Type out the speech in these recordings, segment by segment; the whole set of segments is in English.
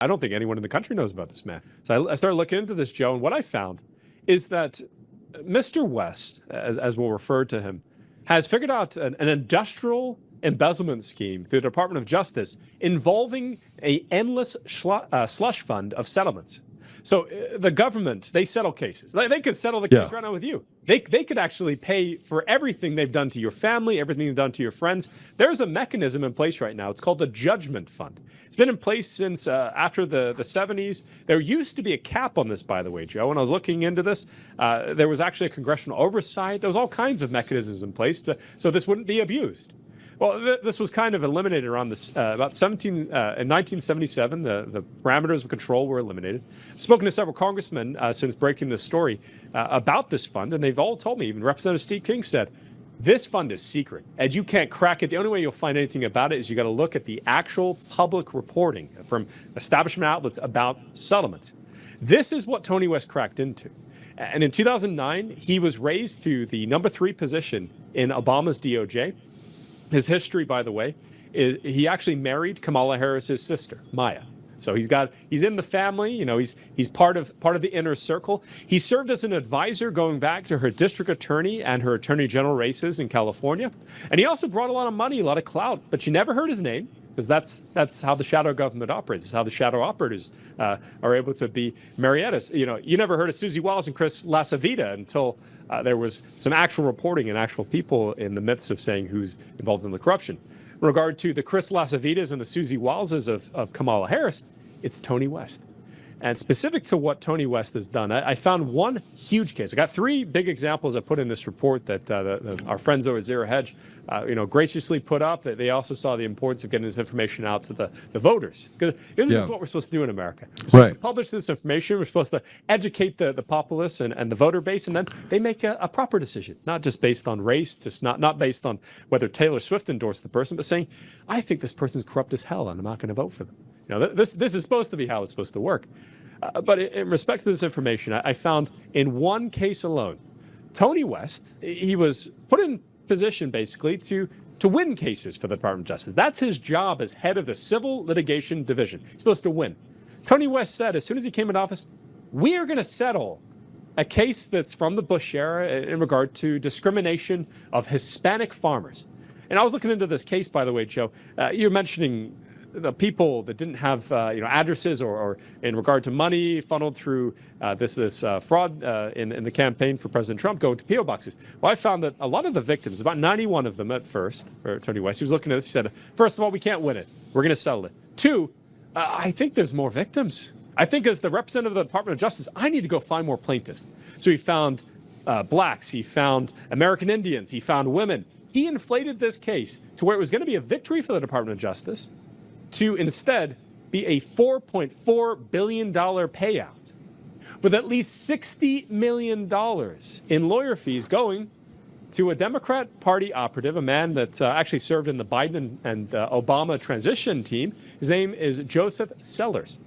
I don't think anyone in the country knows about this man. So I started looking into this, Joe, and what I found is that Mr. West, as we'll refer to him, has figured out an industrial embezzlement scheme through the Department of Justice involving an endless slush fund of settlements. So the government, they settle cases. They could settle the case right now with you. They could actually pay for everything they've done to your family, everything they've done to your friends. There's a mechanism in place right now. It's called the Judgment Fund. It's been in place since after the 70s. There used to be a cap on this, by the way, Joe. When I was looking into this, there was actually a congressional oversight. There was all kinds of mechanisms in place so this wouldn't be abused. Well, this was kind of eliminated around this about in 1977. The parameters of control were eliminated. I've spoken to several congressmen since breaking this story about this fund, and they've all told me, even Representative Steve King said, this fund is secret, and you can't crack it. The only way you'll find anything about it is you got to look at the actual public reporting from establishment outlets about settlements. This is what Tony West cracked into. And in 2009, he was raised to the number 3 position in Obama's DOJ. His history, by the way, is he actually married Kamala Harris's sister, Maya. So he's in the family, he's part of the inner circle. He served as an advisor going back to her district attorney and her attorney general races in California. And he also brought a lot of money, a lot of clout, but you never heard his name because that's how the shadow government operates. It's how the shadow operators are able to be Marionettes. You never heard of Susie Wiles and Chris Lasavita until there was some actual reporting and actual people in the midst of saying who's involved in the corruption. In regard to the Chris Lasavitas and the Susie Wileses of Kamala Harris, it's Tony West. And specific to what Tony West has done, I found one huge case. I got 3 big examples I put in this report that our friends over at Zero Hedge, graciously put up. They also saw the importance of getting this information out to the voters. Because isn't this what we're supposed to do in America? We're supposed to publish this information. We're supposed to educate the populace and the voter base, and then they make a proper decision, not just based on race, just not based on whether Taylor Swift endorsed the person, but saying, I think this person's corrupt as hell, and I'm not going to vote for them. This is supposed to be how it's supposed to work. But in respect to this information, I found in one case alone, Tony West, he was put in position basically to win cases for the Department of Justice. That's his job as head of the Civil Litigation Division. He's supposed to win. Tony West said as soon as he came into office, we are going to settle a case that's from the Bush era in regard to discrimination of Hispanic farmers. And I was looking into this case, by the way, Joe. You're mentioning the people that didn't have addresses or in regard to money funneled through this fraud in the campaign for President Trump going to P.O. boxes. Well, I found that a lot of the victims, about 91 of them at first, for Tony West, he was looking at this, he said, first of all, we can't win it. We're going to settle it. 2, I think there's more victims. I think as the representative of the Department of Justice, I need to go find more plaintiffs. So he found blacks, he found American Indians, he found women. He inflated this case to where it was going to be a victory for the Department of Justice, to instead be a $4.4 billion payout with at least $60 million in lawyer fees going to a Democrat Party operative, a man that actually served in the Biden and Obama transition team. His name is Joseph Sellers.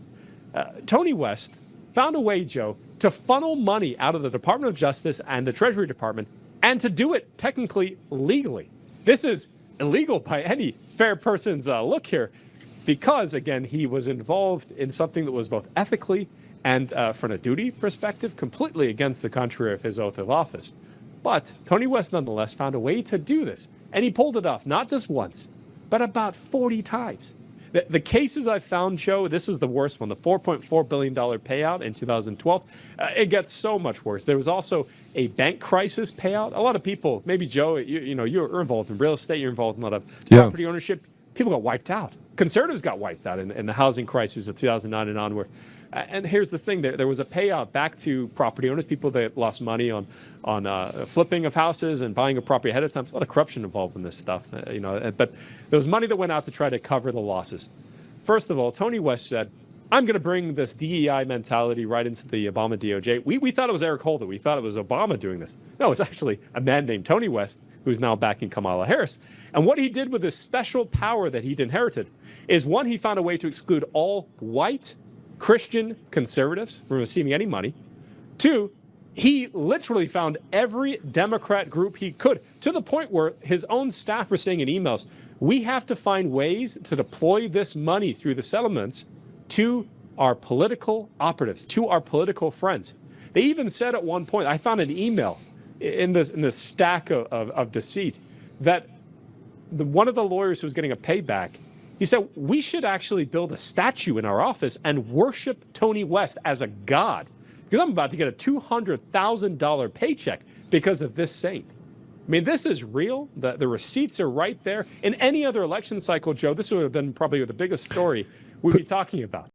Tony West found a way, Joe, to funnel money out of the Department of Justice and the Treasury Department and to do it technically legally. This is illegal by any fair person's look here. Because, again, he was involved in something that was both ethically and from a duty perspective, completely against the contrary of his oath of office. But Tony West, nonetheless, found a way to do this. And he pulled it off, not just once, but about 40 times. The cases I found, Joe, this is the worst one, the $4.4 billion payout in 2012. It gets so much worse. There was also a bank crisis payout. A lot of people, maybe, Joe, you're involved in real estate, you're involved in a lot of property ownership. People got wiped out. Conservatives got wiped out in the housing crisis of 2009 and onward. And here's the thing: there was a payout back to property owners, people that lost money on flipping of houses and buying a property ahead of time. There's a lot of corruption involved in this stuff, but there was money that went out to try to cover the losses. First of all, Tony West said, I'm going to bring this DEI mentality right into the Obama DOJ. We thought it was Eric Holder. We thought it was Obama doing this. No, it's actually a man named Tony West who's now backing Kamala Harris. And what he did with this special power that he'd inherited is, one, he found a way to exclude all white Christian conservatives from receiving any money. 2, he literally found every Democrat group he could, to the point where his own staff were saying in emails, we have to find ways to deploy this money through the settlements to our political operatives, to our political friends. They even said at one point, I found an email in this stack of deceit, that one of the lawyers who was getting a payback, he said, we should actually build a statue in our office and worship Tony West as a god, because I'm about to get a $200,000 paycheck because of this saint. I mean, this is real. The receipts are right there. In any other election cycle, Joe, this would have been probably the biggest story we'd be talking about.